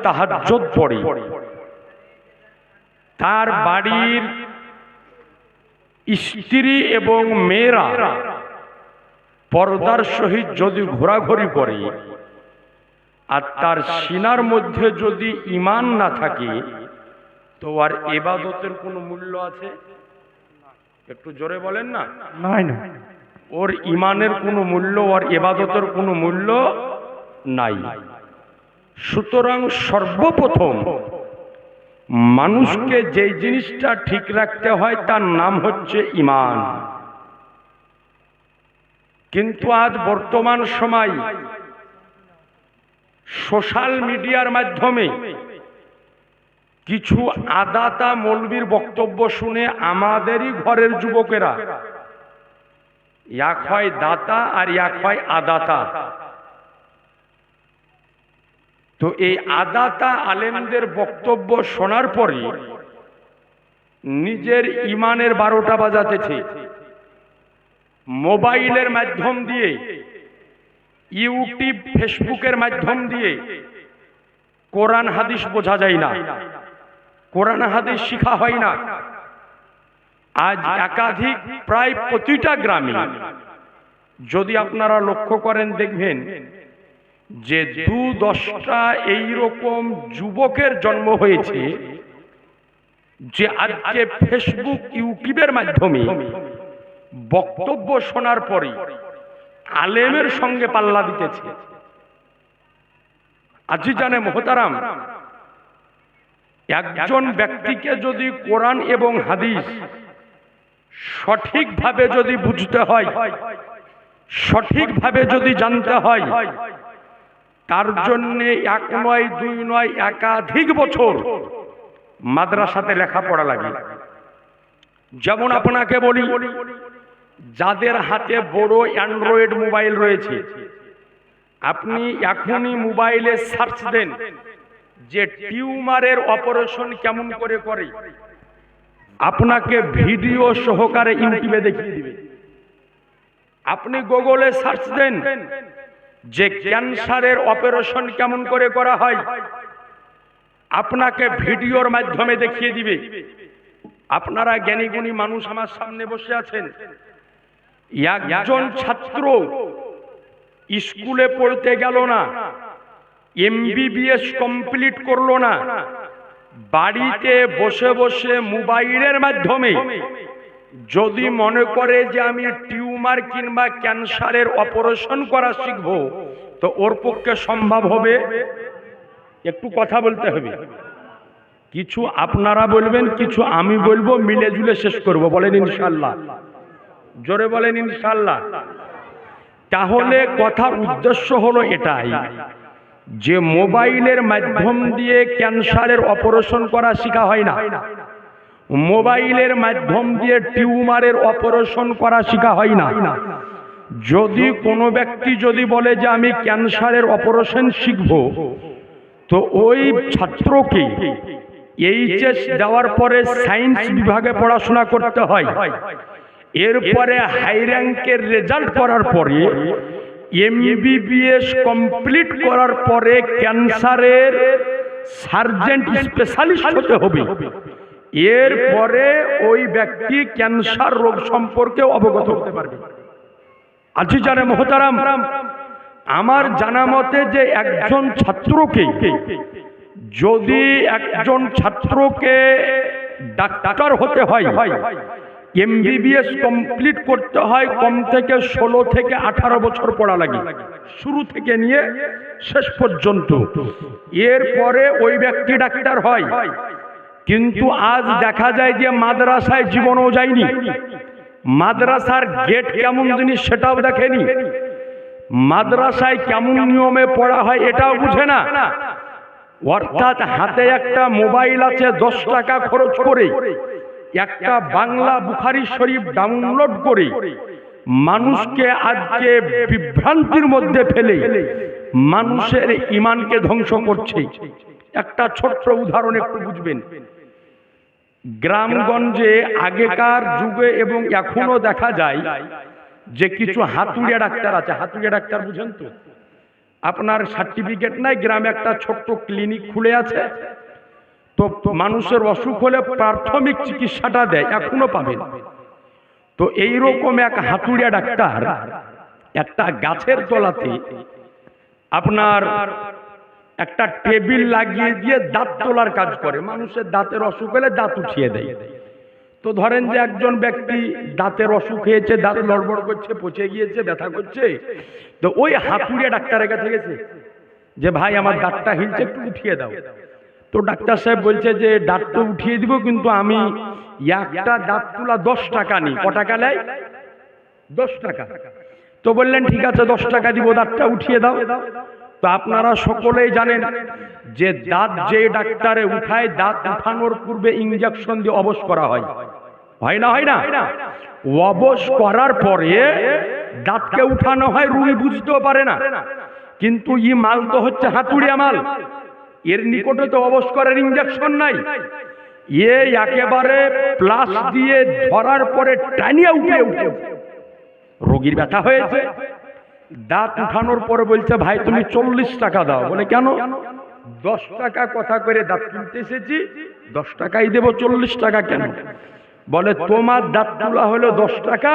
তাহাজ্জুদ পড়ে, তার বাড়ির স্ত্রী এবং মেয়েরা পর্দার সহিত যদি ঘোরাঘুরি করে আর তার সিনার মধ্যে যদি ঈমান না থাকে, তো আর ইবাদতের কোনো মূল্য আছে? একটু জোরে বলেন না। নাই না, ওর ঈমানের কোনো মূল্য, ওর ইবাদতের কোনো মূল্য নাই। সুতরাং সর্বপ্রথম মানুষকে যে জিনিসটা ঠিক রাখতে হয় তার নাম হচ্ছে ঈমান। কিন্তু আজ বর্তমান সময় সোশ্যাল মিডিয়ার মাধ্যমে কিছু আদাতা মৌলবীর বক্তব্য শুনে আমাদেরই ঘরের যুবকেরা এক হয় দাতা আর এক হয় আদাতা। তো এই আদাতা আলেমদের বক্তব্য শোনার পরে নিজের ঈমানের 12টা বাজাতেছে। মোবাইলের মাধ্যম দিয়ে, ইউটিউব ফেসবুকের মাধ্যম দিয়ে কোরআন হাদিস বোঝা যায় না, কোরআন হাদিস শিখা হয় না। আজ একাধিক প্রায় প্রতিটা গ্রামে যদি আপনারা লক্ষ্য করেন দেখবেন যে 2-10টা এইরকম যুবকের জন্ম হয়েছে যে আজকে ফেসবুক ইউটিউবের মাধ্যমে বক্তব্য শোনার পরে আলেমের সঙ্গে পাল্লা দিতেছে। আজিজানে মুহতারাম, একজন ব্যক্তিকে যদি কোরআন এবং হাদিস সঠিকভাবে যদি বুঝতে হয়, সঠিকভাবে যদি জানতে হয়, তার জন্য 1 নয় 2 নয় একাধিক বছর মাদ্রাসাতে লেখাপড়া লাগে। যেমন আপনাকে বলি, যাদের হাতে বড় অ্যান্ড্রয়েড মোবাইল রয়েছে, আপনি এখনই মোবাইলে সার্চ দেন যে টিউমারের অপারেশন কেমন করে করে, আপনাকে ভিডিও সহকারে ইউটিউবে দেখিয়ে দিবে। আপনি গুগলে সার্চ দেন যে ক্যান্সারের অপারেশন কেমন করে করা হয়, আপনাকে ভিডিওর মাধ্যমে দেখিয়ে দিবে। আপনারা জ্ঞানীগুণী মানুষ আমার সামনে বসে আছেন, একজন ছাত্র স্কুলে পড়তে গেল না, MBBS কমপ্লিট করলো না, বাড়িতে বসে বসে মোবাইলের মাধ্যমে যদি মনে করে যে আমি টিউমার কিংবা ক্যান্সারের অপারেশন করা শিখবো, তো ওর পক্ষে সম্ভব হবে? একটু কথা বলতে হবে। কিছু আপনারা বলবেন, কিছু আমি বলবো, মিলে জুলে শেষ করব। বলেন ইনশাআল্লাহ, জোরে বলেন ইনশাআল্লাহ। তাহলে কথার উদ্দেশ্য হলো এটাই যে মোবাইলের মাধ্যম দিয়ে ক্যান্সারের অপারেশন করা শেখা হয় না, মোবাইলের মাধ্যম দিয়ে টিউমারের অপারেশন করা শেখা হয় না। যদি কোনো ব্যক্তি যদি বলে যে আমি ক্যান্সারের অপারেশন শিখব, তো ওই ছাত্রকে এইচএস দেওয়ার পরে সায়েন্স বিভাগে পড়াশোনা করতে হয়, এরপরে হাই র্যাঙ্কের রেজাল্ট করার পরে MBBS কমপ্লিট করার পরে ক্যান্সারের সার্জেন্ট স্পেশালিস্ট হতে হবে। এরপরে ওই ব্যক্তি ক্যান্সার রোগ সম্পর্কে অবগত হতে পারবে। আজিজানে মুহতারাম, আমার জানা মতে যে একজন ছাত্রকে যদি ডাক্তার হতে হয়, MBBS কমপ্লিট করতে হয়, কম থেকে 16 থেকে 18 বছর পড়া লাগে, শুরু থেকে নিয়ে শেষ পর্যন্ত। এরপরে ওই ব্যক্তি ডাক্তার হয়। কিন্তু আজ দেখা যায় যে মাদ্রাসায় জীবনও যায়নি, মাদ্রাসার গেট কেমন জিনিস সেটাও দেখেনি, মাদ্রাসায় কেমন নিয়মে পড়া হয় এটাও বুঝে না। অর্থাৎ হাতে একটা মোবাইল আছে, 10 টাকা খরচ করে একটা বাংলা বুখারী শরীফ ডাউনলোড করে মানুষকে আজকে বিভ্রান্তির মধ্যে ফেলে মানুষের ঈমানকে ধ্বংস করছে। একটা ছোট্ট উদাহরণ একটু বুঝবেন। গ্রামগঞ্জে আগেকার যুগে এবং এখনো দেখা যায় যে কিছু হাতুড়িয়া ডাক্তার আছে। হাতুড়িয়া ডাক্তার বুঝেন তো? আপনার সার্টিফিকেট নাই, গ্রামে একটা ছোট্ট ক্লিনিক খুলে আছে, তো মানুষের অসুখ হলে প্রাথমিক চিকিৎসাটা দেয়, এখনো পাবেন। তো এইরকম এক হাতুড়িয়া ডাক্তার একটা গাছের তলাতে আপনার একটা টেবিল লাগিয়ে দিয়ে দাঁত তোলার কাজ করে। মানুষের দাঁতের অসুখ হলে দাঁত উঠিয়ে দেয়। তো ধরেন যে একজন ব্যক্তি দাঁতের অসুখ হয়েছে, দাঁত লড়বড় করছে, পচে গিয়েছে, ব্যথা করছে, তো ওই হাতুড়িয়া ডাক্তারের কাছে গেছে যে ভাই আমার দাঁতটা হিলছে, একটু উঠিয়ে দাও। তো ডাক্তার সাহেব বলছে যে দাঁত তো উঠিয়ে দিব, কিন্তু আমি একটা দাঁত তোলা 10 টাকা নিই। ক টাকা নেয়? 10 টাকা। তো বললেন ঠিক আছে 10 টাকা দিব, দাঁতটা উঠিয়ে দাও। তো আপনারা সকলেই জানেন যে দাঁত যে ডাক্তারে উঠায়, দাঁত উঠানোর পূর্বে ইনজেকশন দিয়ে অবশ করা হয়, হয় না? হয় না? অবশ করার পরে দাঁতকে উঠানো হয়, রুগী বুঝতেও পারে না। কিন্তু ই মাল তো হচ্ছে হাতুড়িয়া মাল, এর নিকটে তো অবশ করার ইনজেকশন নাই। একেবারে প্লাস দিয়ে ধরার পরে টানিয়ে উঠে রোগীর ব্যথা হয়েছে। দাঁত উঠানোর পরে বলছে ভাই তুমি 40 টাকা দাও। বলে কেন? 10 টাকা কথা করে দাঁত তুলতে এসেছি, 10 টাকাই দেবো, 40 টাকা কেন? বলে তোমার দাঁত তোলা হলো 10 টাকা,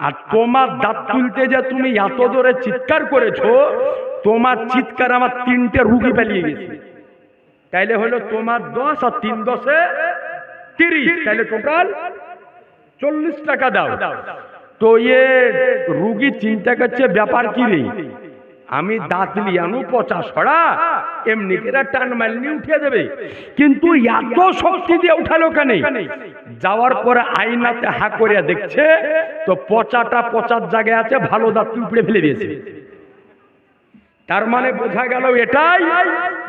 আর তোমার দাঁত তুলতে যে তুমি এত জোরে চিৎকার করেছো, তোমার চিৎকার আমার 3টে রুগী পালিয়ে গেছে। তাইলে হলো তোমার 10 আর 3 10 30, তাইলে টোটাল 40 টাকা দাও। তো রুগী চিন্তা করছে ব্যাপার কি রে, আমি দাঁত লিয়ানো পচা সরা, এমনি করে টান মারলি উঠে দেবে, কিন্তু এত শক্তি দিয়ে উঠালো কেন? যাওয়ার পরে আয়নাতে হা করে দেখছে তো পচাটা পচার জায়গায় আছে, ভালো দাঁত উপড়ে ফেলে দিয়েছে। তার মানে বোঝা গেল এটাই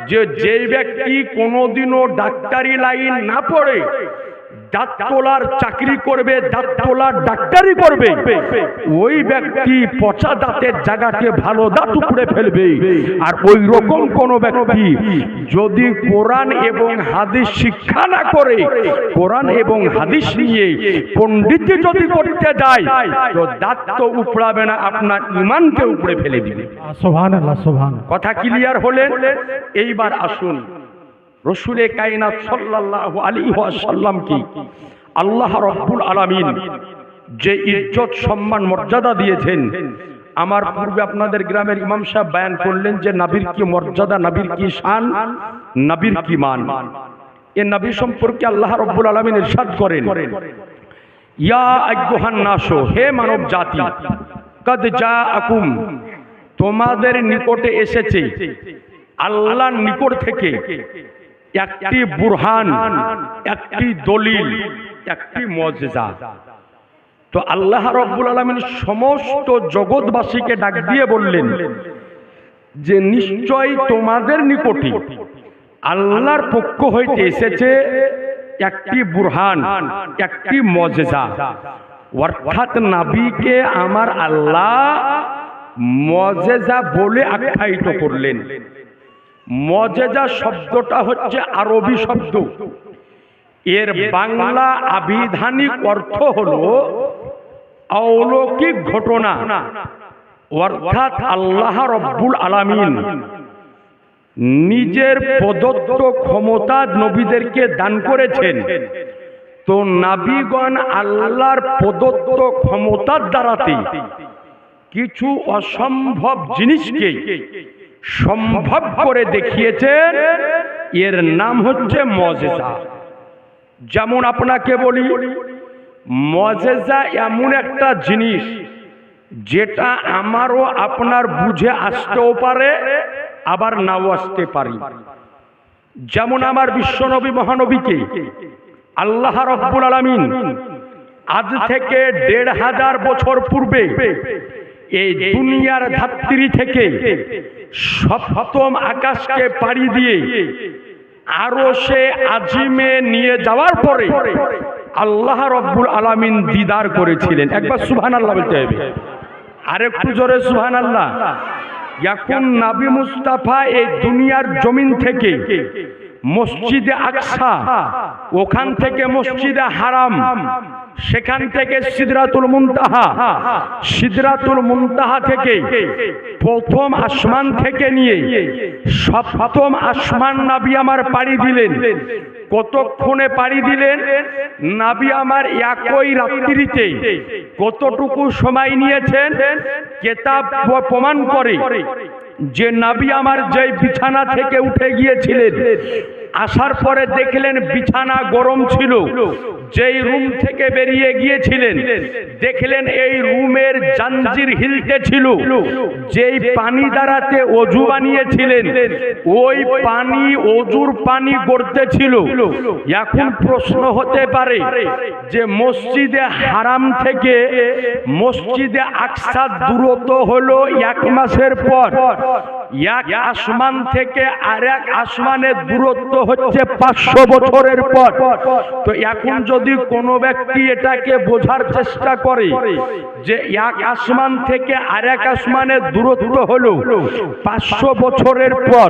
যে যে ব্যক্তি কোনোদিনও ডাক্তারি লাইন না পড়ে দাঁত তোলার চাকরি করবে, দাঁত তোলার ডাক্তারি করবে, ওই ব্যক্তি পচা দাঁতের জায়গাতে ভালো দাঁত উপড়ে ফেলবে। আর ওই রকম কোন ব্যক্তি যদি কোরআন এবং হাদিস শিক্ষা না করে, কোরআন এবং হাদিস নিয়ে পণ্ডিতি যদি করতে যায়, তো দাঁত তো উপড়াবে না, আপনার ঈমানকে উপড়ে ফেলে দিবে। সুবহানাল্লাহ, সুবহানাল্লাহ। কথা ক্লিয়ার হলেন? এইবার আসুন রসুলে কায়নাত সাল্লাল্লাহু আলাইহি ওয়াসাল্লাম কি আল্লাহ রাব্বুল আলামিন যে ইজ্জত সম্মান মর্যাদা দিয়েছেন, আমার পূর্বে আপনাদের গ্রামের ইমাম সাহেব বয়ান করলেন যে নবীর কি মর্যাদা, নবীর কি শান, নবীর কি মান। এই নবী সম্পর্কে আল্লাহ রাব্বুল আলামিন ইরশাদ করেন, ইয়া আইয়ুহান নাস, হে মানব জাতি, কদ জাআকুম, তোমাদের নিকটে এসেছে আল্লাহর নিকট থেকে একটি বুরহান, একটি দলিল, একটি মুজিজা। তো আল্লাহ রাব্বুল আলামিন সমস্ত জগৎবাসীকে ডাক দিয়ে বললেন যে নিশ্চয় তোমাদের নিকটে আল্লাহর পক্ষ হইতে এসেছে একটি বুরহান, একটি মুজিজা। অর্থাৎ নবীকে আমার আল্লাহ মুজিজা বলে আখ্যায়িত করলেন। মুজিজা শব্দটা হচ্ছে আরবি শব্দ, এর বাংলা আবিধানিক অর্থ হলো অলৌকিক ঘটনা। অর্থাৎ আল্লাহ রাব্বুল আলামিন নিজের প্রদত্ত ক্ষমতা নবীদেরকে দান করেছেন। তো নবীগণ আল্লাহর প্রদত্ত ক্ষমতার দ্বারাতে কিছু অসম্ভব জিনিসকে সম্ভব করে দেখিয়েছেন, এর নাম হচ্ছে মুজিজা। যেমন আপনাকে বলি, মুজিজা এমন একটা জিনিস যেটা আমারও আপনার বুঝে আসতেও পারে, আবার নাও আসতে পারে। যেমন আমার বিশ্বনবী মহানবীকে আল্লাহ রাব্বুল আলামিন আজ থেকে ১৫০০ বছর পূর্বে এই দুনিয়ার ধাত্রী থেকে সপ্তম আকাশকে পাড়ি দিয়ে আরশে আজিমে নিয়ে যাওয়ার পরে আল্লাহ রাব্বুল আলামিন দিদার করেছিলেন। একবার সুবহানাল্লাহ বলতে হবে, আরেকটু জোরে সুবহানাল্লাহ। এখন নবী মুস্তাফা এই দুনিয়ার জমিন থেকে মসজিদে আকসা, ওখান থেকে মসজিদে হারাম, সেখান থেকে সিদরাতুল মুনতাহা, সিদরাতুল মুনতাহা থেকে প্রথম আসমান থেকে নিয়ে সপ্তম আসমান নবী আমার পাড়ি দিলেন। কতক্ষণে পাড়ি দিলেন? নবী আমার একই রাত্রিতে কতটুকু সময় নিয়েছেন কিতাব প্রমাণ করে যে নবী আমার যে বিছানা থেকে উঠে গিয়েছিলেন, আসার পরে দেখলেন বিছানা গরম ছিল। যেই রুম থেকে বেরিয়ে গিয়েছিলেন দেখলেন এই রুমের জাঞ্জির হিলতে ছিল। যেই পানি দ্বারাতে অজু বানিয়েছিলেন ওই পানি অজুর পানি গড়তে ছিল। এখন প্রশ্ন হতে পারে যে মসজিদে হারাম থেকে মসজিদে আকসা দূরত্ব হলো 1 মাসের পর, এক আসমান থেকে আরেক আসমানের দূরত্ব হচ্ছে 500 বছরের পর। তো এখন যদি কোনো ব্যক্তি এটাকে বোঝার চেষ্টা করে যে এক আসমান থেকে আরেক আসমানের দূরত্ব হলো 500 বছরের পর,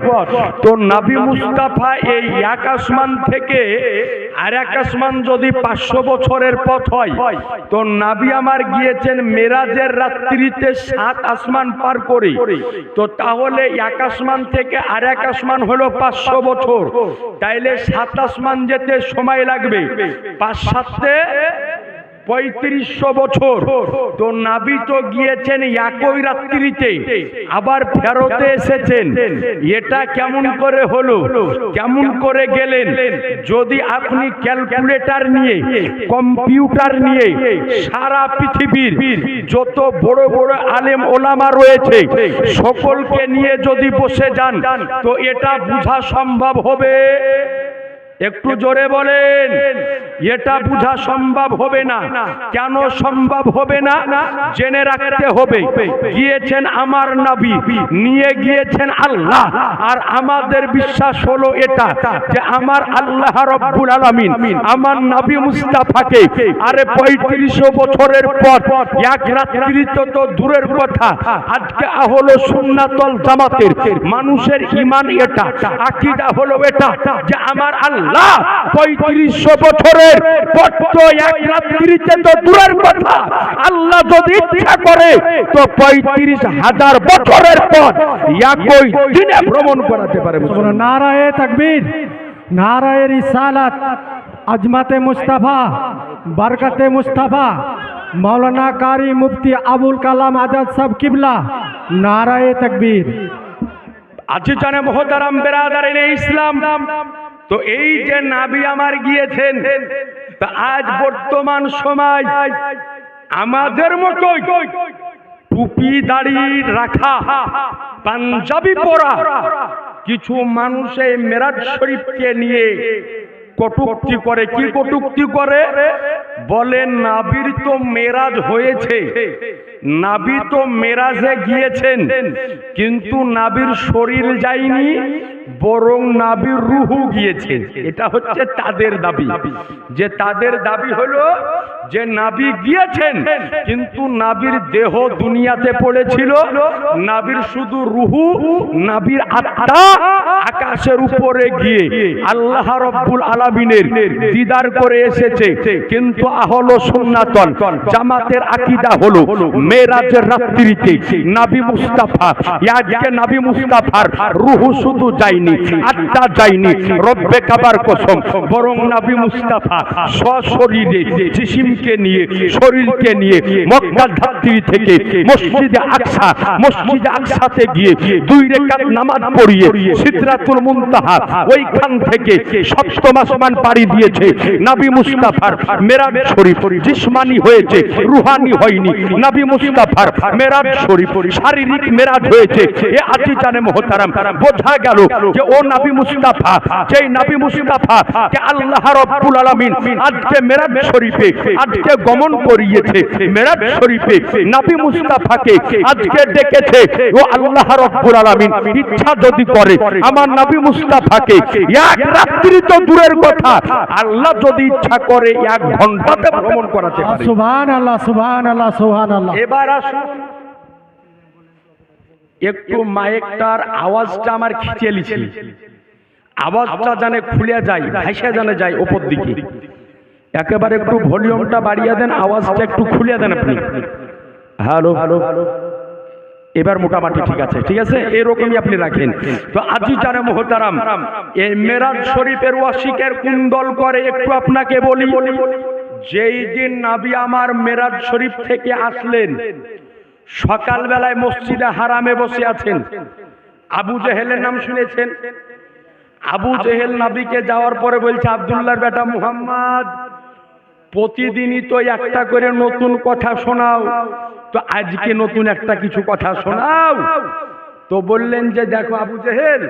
তো নবী মুস্তাফা এই এক আসমান থেকে আরেক আসমান যদি 500 বছরের পথ হয়, তো নবী আমার গিয়েছেন মেরাজের রাত্রিতে 7 আসমান পার করে। তো তাহলে এক আসমান থেকে আরেক আসমান হলো 500 বছর, তাইলে 7 আসমান যেতে সময় লাগবে, 5 7 3500 বছর। তো নবী তো গিয়েছেন একই রাত্রিতে, আবার ফেরতে এসেছেন। এটা কেমন করে হলো? কেমন করে গেলেন? যদি আপনি ক্যালকুলেটর নিয়ে কম্পিউটার নিয়ে সারা পৃথিবীর যত বড় বড় আলেম ওলামা রয়েছে সকলকে নিয়ে যদি বসে যান তো এটা বোঝা সম্ভব হবে? একটু জোরে বলেন। এটা বোঝা সম্ভব হবে না। কেন সম্ভব হবে না? জেনে রাখতে হবে গিয়েছেন আমার নবী, নিয়ে গিয়েছেন আল্লাহ। আর আমাদের বিশ্বাস হলো এটা যে আমার আল্লাহ রাব্বুল আলামিন আমার নবী মুস্তাফাকে আরে 3500 বছরের পর এক রাত্রিতে তো দূরের কথা, আজকে হলো সুন্নাতুল জামাতের মানুষের ঈমান এটা, আকীদা হলো এটা যে আমার আল্লাহ 3500 বছরের পর তো এক রাত্রিতে তো দূরের কথা, আল্লাহ যদি ইচ্ছা করে তো 35,000 বছরের পর একই দিনে ভ্রমণ করাতে পারে। নারায়ে তাকবীর, নারায়ে রিসালাত, আজমাতে মুস্তাফা, বরকতে মুস্তাফা, মৌলানা কারি মুফতি আবুল কালাম আজাদ সাহেব কিবলা, নারায়ে তাকবীর। আজি জানে মুহতারাম বেরাদারিনে ইসলাম, তো এই যে নবী আমার গিয়েছেন, তা আজ বর্তমান সময় আমাদের মতোই টুপি দাড়ি রাখা, পাঞ্জাবি পরা কিছু মানুষ এই মেরাজ শরীফকে নিয়ে কটূক্তি করে। কি কটূক্তি করে? বলেন নবীর তো মেরাজ হয়েছে, নবী তো মেরাজে গিয়েছেন, কিন্তু নবীর শরীর যায়নি, বরং নবীর রূহু গিয়েছে। এটা হচ্ছে তাদের দাবি। যে তাদের দাবি হলো যে নবী গিয়েছেন কিন্তু নবীর দেহ দুনিয়াতে পড়েছিল, নবীর শুধু রূহু, নবীর আত্মা আকাশের উপরে গিয়ে আল্লাহ রাব্বুল আলামিনের দিদার করে এসেছে। কিন্তু আহলে সুন্নাতুল জামাতের আকীদা হলো মেরাজের রাত্রিতে নবী মুস্তাফা, আজকে নবী মুস্তাফার রূহু শুধু যায়নি, আত্মা যায়নি, রব্বে কাবার কসম, বরং নবী মুস্তাফা সশরীরে জিসিমকে নিয়ে, শরীরকে নিয়ে মক্কার ধাত্রী থেকে মসজিদে আকসা, মসজিদে আকসাতে গিয়ে 2 রাকাত নামাজ পড়িয়ে সিদরাতুল মুনতাহা ওইখান থেকে সপ্তম আসমান পাড়ি দিয়েছে। নবী মুস্তাফার মেরাজ শরীফ জিসমানি হয়েছে, রুহানি হয়নি। নবী মুস্তাফার মেরাজ শরীফ শারীরিক মেরাজ হয়েছে। এ আজি জানে মুহতারাম, বোঝা গেল যে ও নবী মুস্তাফা, যেই নবী মুস্তাফা কে আল্লাহ রাব্বুল আলামিন আজকে মেরাজ শরীফে আজকে গমন করিয়েছে, মেরাজ শরীফে নবী মুস্তাফাকে আজকে ডেকেছে। ও আল্লাহ রাব্বুল আলামিন ইচ্ছা যদি করে আমার নবী মুস্তাফাকে এক রাত্রি তো দূরের কথা, আল্লাহ যদি ইচ্ছা করে 1 ঘন্টাতে ভ্রমণ করাতে পারে। সুবহানাল্লাহ, সুবহানাল্লাহ, সুবহানাল্লাহ। এবার আসুন একটু মাইকটার আওয়াজটা আমার খিচে লিছি। আওয়াজটা জানে খুলে যায়, ভাইসা জানে যায় ওপর দিকে। একেবারে একটু ভলিউমটা বাড়িয়ে দেন, আওয়াজটা একটু খুলে দেন আপনি। হ্যালো, এবার মোটামুটি ঠিক আছে, ঠিক আছে, এরকমই আপনি রাখেন। তো আজি জানে মোহতারাম, এই মেরাজ শরীফের ওয়াসিকের কুন্দল করে একটু আপনাকে বলি। যেই দিন নবী আমার মেরাজ শরীফ থেকে আসলেন, সকালবেলায় মসজিদে হারামে বসে আছেন। আবু জেহেলের নাম শুনেছেন? আবু জেহেল নবীকে যাওয়ার পরে বলছে, আব্দুল্লাহর বেটা মুহাম্মদ, প্রতিদিনই তো একটা করে নতুন কথা শোনাও, তো আজকে নতুন একটা কিছু কথা শোনাও। তো বললেন যে দেখো আবু জেহেল,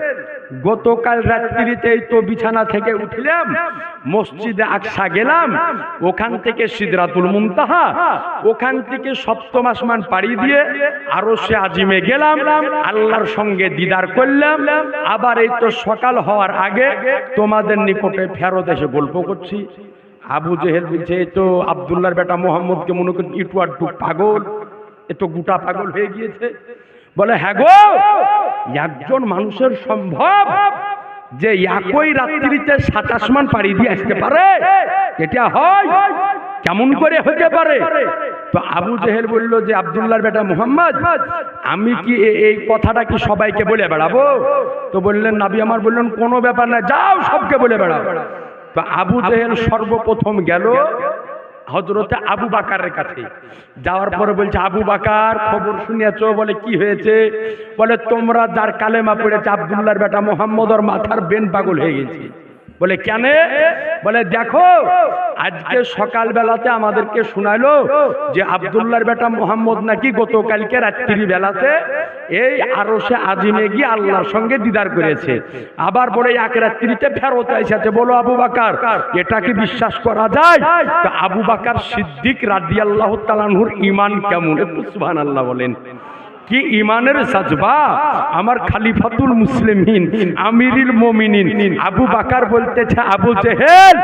গতকাল রাত্রিতেই তো বিছানা থেকে উঠলাম, মসজিদে আকসা গেলাম, ওখান থেকে সিদরাতুল মুনতাহা, ওখান থেকে সপ্তম আসমান পাড়ি দিয়ে আরশে আজিমে গেলাম, আল্লাহর সঙ্গে দিদার করলাম, আবার এই তো সকাল হওয়ার আগে তোমাদের নিকটে ফেরত এসে গল্প করছি। আবু জেহেল বলছে, এই তো আব্দুল্লাহর বেটা মোহাম্মদকে মনে করি ইটু আটু পাগল, এ তো গোটা পাগল হয়ে গিয়েছে। বলে হ্যাঁ গো, একজন মানুষের সম্ভব যে একই রাত্রিতে 7 আসমান পাড়ি দিয়ে আসতে পারে? এটা হয়? কেমন করে হতে পারে? তো আবু জেহেল বলল যে আব্দুল্লাহর বেটা মুহাম্মদ, আমি কি এই কথাটা কি সবাইকে বলে বেড়াবো? তো বললেন নবী আমার বললেন কোনো ব্যাপার না, যাও সবকে বলে বেড়াও। তো আবু জেহেল সর্বপ্রথম গেল হযরতে আবু বাকারের কাছে। যাওয়ার পরে বলছে, আবু বাকার খবর শুনিয়েছো? বলে কি হয়েছে? বলে তোমরা যার কালেমা পড়েছে আব্দুল্লাহর বেটা মুহাম্মদ, ওর মাথার বেন পাগল হয়ে গেছে। বলে কেন? বলে দেখো আজকে সকালবেলাতে আমাদেরকে শোনালো যে আব্দুল্লাহর বেটা মুহাম্মদ নাকি গতকালকে রাত্রি বেলাতে এই আরশে আজিমে গিয়ে আল্লাহর সঙ্গে দিদার করেছে, আবার বলে এক রাত্রিতে ফেরত এসেছে। বলো আবু বাকার, এটা কি বিশ্বাস করা যায়? তো আবু বাকার সিদ্দিক রাদিয়াল্লাহু তাআলা আনহুর ঈমান কেমন, একটু সুবহানাল্লাহ বলেন। কি ইমানের সাজবা! আমার খালিফাতুল মুসলিমিন, আমিরুল মুমিনিন আবু বাকার বলতেছে, আবু জেহেল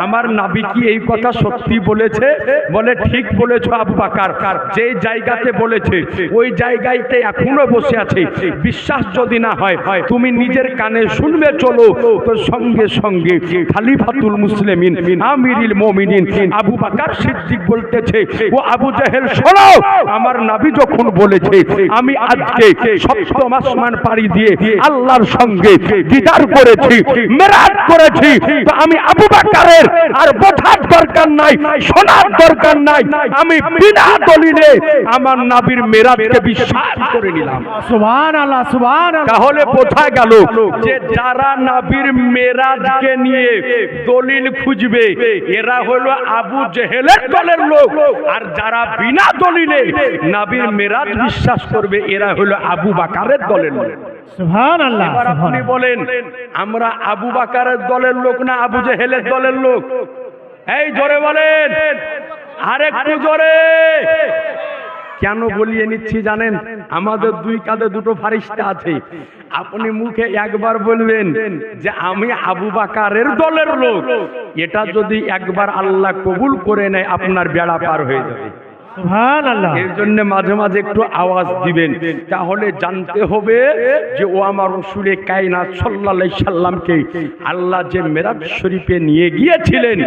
আমার নবী কি এই কথা সত্যি বলেছে? বলে ঠিক বলেছো আবু বাকার, যে জায়গাতে বলেছে ওই জায়গাতে এখনো বসে আছে। বিশ্বাস যদি না হয় তুমি নিজের কানে শুনবে, চলো। তো সঙ্গে সঙ্গে খালিফাতুল মুসলিমিন আমিরুল মুমিনিন আবু বাকার সিদ্দিক বলতেছে, ও আবু জেহেল শোনো, আমার নবী যখন বলেছে আমি আজকে সপ্তম আসমান পাড়ি দিয়ে আল্লাহর সঙ্গে দিদার করেছি, মেরাজ করেছি, তো আমি আবু বাকারের আর বোঝার দরকার নাই, শোনার দরকার নাই, আমি বিনা দলিলে আমার নবীর মেরাজকে বিশ্বাস করে নিলাম। সুবহানাল্লাহ, সুবহানাল্লাহ। তাহলে বোঝা গেল যে যারা নবীর মেরাজকে নিয়ে দলিল খুঁজবে এরা হলো আবু জেহেলের দলের লোক, আর যারা বিনা দলিলে নবীর মেরাজ বিশ্বাস করবে এরা হলো আবু বাকারের দলের লোক। সুবহানাল্লাহ। এবার আপনি বলেন আমরা আবু বাকারের দলের লোক না আবু জেহেলের দলের লোক? এই জোরে বলেন, আরেকটু জোরে। কেন বলিয়ে নিচ্ছি জানেন? আমাদের দুই কাঁধে দুটো ফারিস্তা আছে। আপনি মুখে একবার বলবেন যে আমি আবু বাকারের দলের লোক, এটা যদি একবার আল্লাহ কবুল করে নেয় আপনার বেড়া পার হয়ে যাবে। সুবহানাল্লাহ। এর জন্য মাঝে মাঝে একটু আওয়াজ দিবেন, তাহলে জানতে হবে যে ও আমার রাসূলে কায়নাত সাল্লাল্লাহু আলাইহি সাল্লামকে আল্লাহ যে মেরাজ শরীফে নিয়ে গিয়েছিলেন,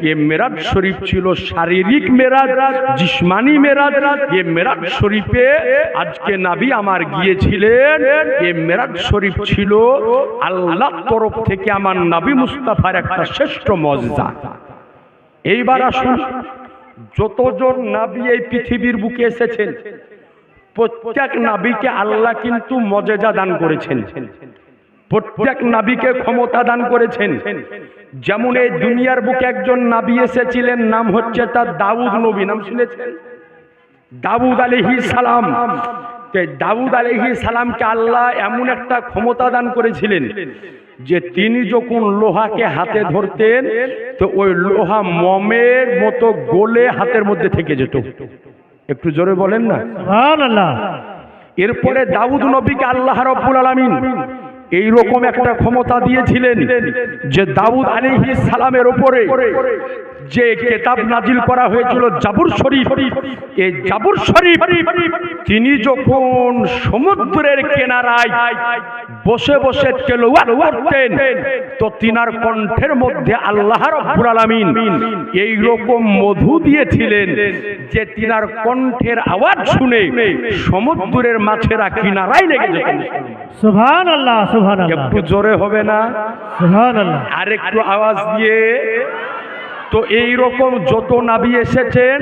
এই মেরাজ শরীফ ছিল শারীরিক মেরাজ, জিসমানি মেরাজ। এই মেরাজ শরীফে আজকে নবী আমার গিয়েছিলেন, এই মেরাজ শরীফ ছিল আল্লাহর তরফ থেকে আমার নবী মুস্তাফার একটা শ্রেষ্ঠ মুজিজা। এইবার আসুন, যতজন নবী এই পৃথিবীর বুকে এসেছেন প্রত্যেক নবীকে আল্লাহ কিন্তু মজেজা দান করেছেন, প্রত্যেক নবীকে ক্ষমতা দান করেছেন। যেমন এই দুনিয়ার বুকে একজন নবী এসেছিলেন, নাম হচ্ছে তার দাউদ নবী, নাম শুনেছেন? দাউদ আলাইহিস সালাম। দাউদ আলাইহিস সালামকে আল্লাহ এমন একটা ক্ষমতা দান করেছিলেন যে তিনি যখন লোহাকে হাতে ধরতেন তো ওই লোহা মমের মতো গলে হাতের মধ্যে থেকে যেত। একটু জোরে বলেন না সুবহানাল্লাহ। এরপরে দাউদ নবীকে আল্লাহ রাব্বুল আলামিন এইরকম একটা ক্ষমতা দিয়েছিলেন যে দাউদ আলাইহিস সালামের উপরে যে কিতাব নাজিল করা হয়েছিল জাবুর শরীফ, এই জাবুর শরীফ তিনি যখন সমুদ্রের কিনারায় বসে বসে তেলাওয়াত করতেন, তো তিনার কণ্ঠের মধ্যে আল্লাহ রাব্বুল আলামিন এই রকম মধু দিয়েছিলেন যে তিনার কণ্ঠের আওয়াজ শুনে সমুদ্রের মাছেরা কিনারায় লেগে যেত। সুবহানাল্লাহ সুবহানাল্লাহ। একটু জোরে হবে না? সুবহানাল্লাহ। আর একটু আওয়াজ দিয়ে। তো এই রকম যত নবী এসেছেন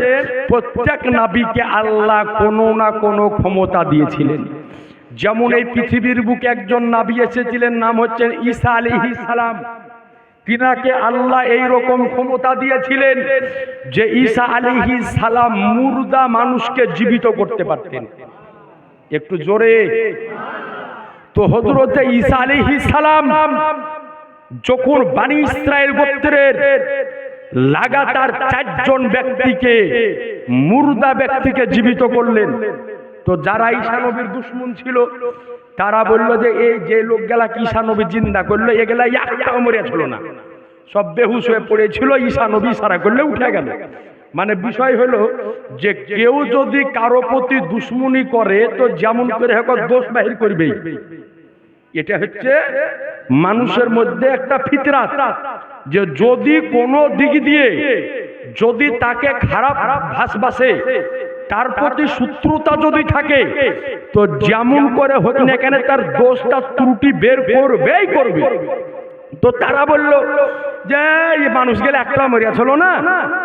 প্রত্যেক নবীকে আল্লাহ কোনো না কোনো ক্ষমতা দিয়েছিলেন। যেমন এই পৃথিবীর বুকে একজন নবী এসেছিলেন, নাম হচ্ছেন ঈসা আলাইহিস সালাম। তিনাকে আল্লাহ এই রকম ক্ষমতা দিয়েছিলেন যে ঈসা আলাইহিস সালাম মুর্দা মানুষকে জীবিত করতে পারতেন। একটু জোরে। তো হযরত ঈসা আলাইহিস সালাম যখন বনি ইসরাইল গোত্রের লাগাতার 4 জন ব্যক্তিকে, মুর্দা ব্যক্তিকে জীবিত করলেন, তো যারা ঈসা নবীর দুশমন ছিল তারা বলল যে এই যে লোকগুলা ঈসা নবী জিন্দা করলো, এগুলা একটাও মরে ছিল না, সব বেহুশ হয়ে পড়েছিল, ঈসা নবী সারা করলে উঠে গেল। মানে বিষয় হলো যে কেউ যদি কারো প্রতি দুশমনি করে তো যেমন করে হোক দোষ বাহির করবেই। এটা হচ্ছে মানুষের মধ্যে একটা ফিতরাত, যে যদি কোনো দিক দিয়ে যদি তাকে খারাপ ভাসবাসে, তার প্রতি শত্রুতা যদি থাকে, তো যেমন করে হোক না কেন তার দোষটা ত্রুটি বের করবেই করবে। তো তারা বলল যে এই মানুষ গেলে একটা মরিয়া ছিল না,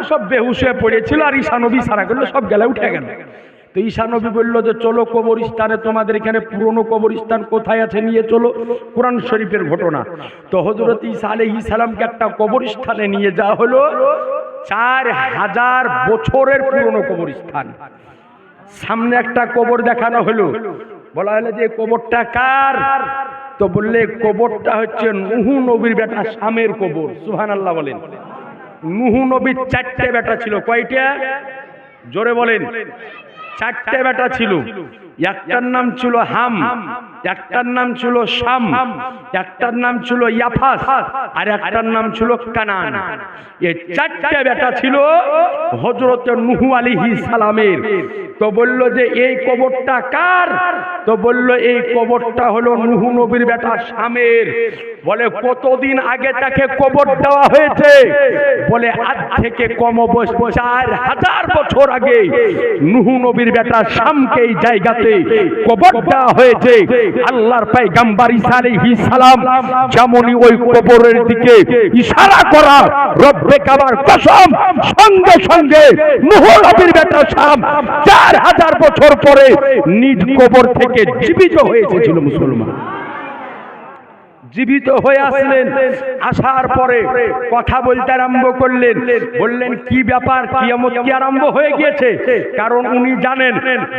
সব বেহুশ হয়ে পড়েছিল, আর ঈসা নবী সারা করলো, সব গেলে উঠে গেল। তো ঈসা নবী বলল যে চলো কবরস্থানে, তোমাদের এখানে পুরনো কবরস্থান কোথায় আছে নিয়ে চলো। কোরআন শরীফের ঘটনা। তো হযরত ঈসা আলাইহিস সালামকে একটা কবরস্থানে নিয়ে যাওয়া হলো, 4000 বছরের পুরনো কবরস্থান। সামনে একটা কবর দেখানো হলো, বলা হলো যে কবরটা কার? তো বললে কবরটা হচ্ছে নূহ নবীর বেটা শামের কবর। সুবহানাল্লাহ বলেন। নূহ নবীর 4টে বেটা ছিল। কয়টা? জোরে বলেন। 4টে বেটা ছিল। একটার নাম ছিল হাম, একটার নাম ছিল শাম, একটার নাম ছিল ইয়াফাস, আর একটার নাম ছিল কানান। এই 4টে বেটা ছিল হযরত নূহ আলাইহিস সালামের। তো বলল যে এই কবরটা কার? তো বলল এই কবরটা হলো নূহ নবীর বেটা শামের। বলে কতদিন আগে তাকে কবর দেওয়া হয়েছে? বলে আজ থেকে কম অবশ্য 4000 বছর আগে নূহ নবীর বেটা শামকে এই জায়গাতে কবর দেওয়া হয়েছে। আল্লাহর পয়গম্বর ঈসা আলাইহিস সালাম যেমনই ওই কবরের দিকে ইশারা করা, রব্বে কাবার কসম, সঙ্গে সঙ্গে নূহ নবীর বেটা শাম 4000 বছর পরে নিজ কবর থেকে জীবিত হয়ে এসেছিল। মুসলমান জীবিত হয়ে আসলেন। আসার পরে কথা বলতে আরম্ভ করলেন। বললেন কি ব্যাপার, কিয়ামত কি আরম্ভ হয়ে গিয়েছে? কারণ উনি জানেন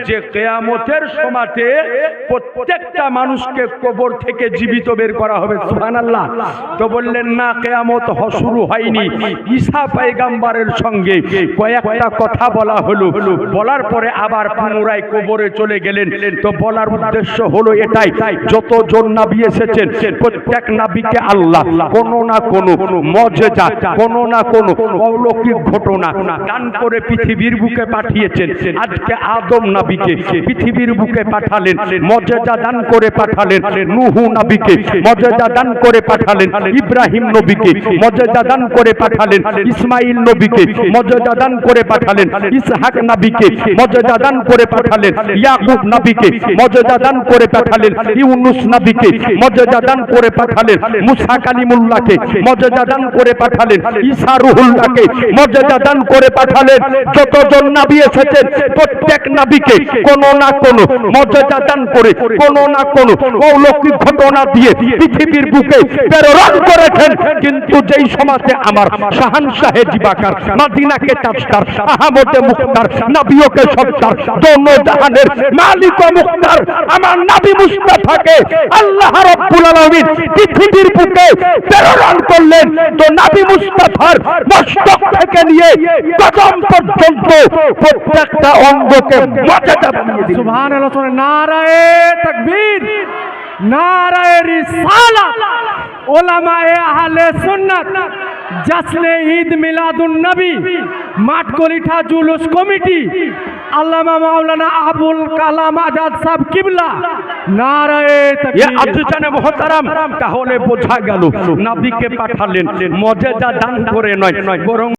যে কিয়ামতের সময়তে প্রত্যেকটা মানুষকে কবর থেকে জীবিত বের করা হবে। সুবহানাল্লাহ। তো বললেন না, কিয়ামত শুরু হয়নি। ঈসা পয়গম্বরের সঙ্গে কয়েকটা কথা বলা হলো, বলার পরে আবার পুনরায় কবরে চলে গেলেন। তো বলার উদ্দেশ্য হলো এটাই, যতজন নবী এসেছেন প্রত্যেক নবীকে আল্লাহ কোনো না কোনো মুজিজা, কোনো না কোনো অলৌকিক ঘটনা দান করে পৃথিবীর বুকে পাঠিয়েছেন। আজকে আদম নবীকে পৃথিবীর বুকে পাঠালেন, মুজিজা দান করে পাঠালেন। নূহ নবীকে মুজিজা দান করে পাঠালেন। ইব্রাহিম নবীকে মুজিজা দান করে পাঠালেন। ইসমাইল নবীকে মুজিজা দান করে পাঠালেন। ইসহাক নবীকে মুজিজা দান করে পাঠালেন। ইয়াকুব নবীকে মুজিজা দান করে পাঠালেন। ইউনুস নবীকে মুজিজা দান করে পাঠালেন। মুসা কালিমুল্লাহকে মুজিজা দান করে পাঠালেন। ঈসা রূহুল্লাহকে মুজিজা দান করে পাঠালেন। যতজন নবী এসেছেন প্রত্যেক নবীকে কোনো না কোনো মুজিজা দান করে, কোনো না কোনো অলৌকিক ঘটনা দিয়ে পৃথিবীর বুকে প্রেরণ করেছেন। কিন্তু যেই সমাজে আমার শাহানশাহে জিবাকার, মদিনাকে তাজদার, আহমদে মুখতার, নবীকে সত্তার, দোনো জাহানের মালিক ও মুখতার আমার নবী মুস্তাফাকে আল্লাহ রাব্বুল আলামিন পৃথিবীর বুকে প্রেরণ করলেন, তো নবী মুস্তাফার মস্তক থেকে নিয়ে কদম পর্যন্ত প্রত্যেকটা অঙ্গকে মর্যাদা বানিয়ে দিলেন। সুবহানাল্লাহ। নারায়ে তাকবীর, নারায়ে রিসালাত। ওলামায়ে আহলে সুন্নাত জশ্নে ঈদ মিলাদুন নবী মাঠকলিঠা জুলুস কমিটি আল্লামা মাওলানা আবুল কালাম আজাদ সাহেব কিবলা, নারায়ে ये তাকবীর। আব্দুজানে মুহতারাম, তাহলে বোঝা গেল নবীকে পাঠালেন মর্যাদা দান করে নয়, বরং